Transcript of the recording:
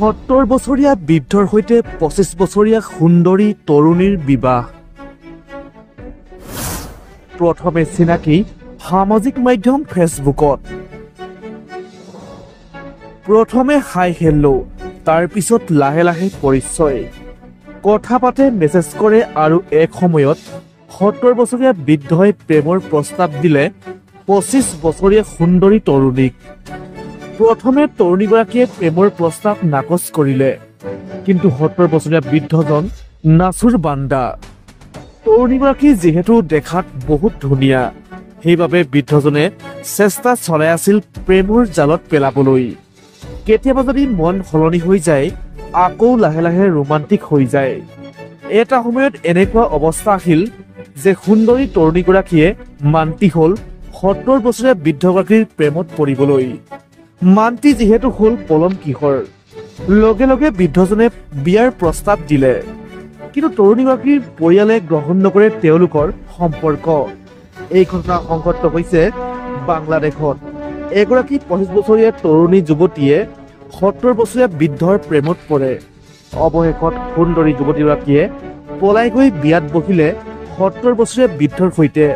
70 বছৰীয়া বৃদ্ধৰ সৈতে 25 বছৰীয়া সুন্দৰী তৰুণীৰ বিবাহ। প্ৰথমে চিনাকি সামাজিক মাধ্যম ফেচবুকত। প্ৰথমে হাই হেল্ল', তাৰ পিছত লাহে লাহে পৰিচয়। কথা পাতে, মেছেজ কৰে আৰু এক সময়ত 70 বছৰীয়া বৃদ্ধই প্ৰেমৰ প্ৰস্তাৱ দিলে 25 বছৰীয়া সুন্দৰী তৰুণীক। প্ৰথমে তৰুণীগৰাকীয়ে প্ৰেমৰ প্ৰস্তাৱ নাকচ কৰিলে, কিন্তু 70 বছৰীয়া বৃদ্ধজন নাচুৰ বান্দা। তৰুণীগৰাকী যিহেতু দেখাত বহুত ধুনীয়া, সেইবাবে বৃদ্ধজনে চেষ্টা চলাই আছিল প্ৰেমৰ জালত পেলাবলৈ। কেতিয়াবা যদি মন সলনি হৈ যায়, আকৌ লাহে লাহে ৰোমান্টিক হৈ যায়। এটা সময়ত এনেকুৱা অৱস্থা আহিল যে সুন্দৰী তৰুণীগৰাকীয়ে মান্তি হ'ল 70 বছৰীয়া বৃদ্ধগৰাকীৰ প্ৰেমত পৰিবলৈ। মান্তি যিহেতু হ'ল, পলম কিহৰ? লগে লগে বৃদ্ধজনে বিয়াৰ প্ৰস্তাৱ দিলে, কিন্তু তৰুণীগৰাকীৰ পৰিয়ালে গ্ৰহণ নকৰে তেওঁলোকৰ সম্পৰ্ক। এই ঘটনা সংঘটিত হৈছে বাংলাদেশত। এগৰাকী 25 বছৰীয়া তৰুণী যুৱতীয়ে 70 বছৰীয়া বৃদ্ধৰ প্ৰেমত পৰে। অৱশেষত সুন্দৰী যুৱতীগৰাকীয়ে পলাই গৈ বিয়াত বহিলে 70 বছৰীয়া বৃদ্ধৰ সৈতে।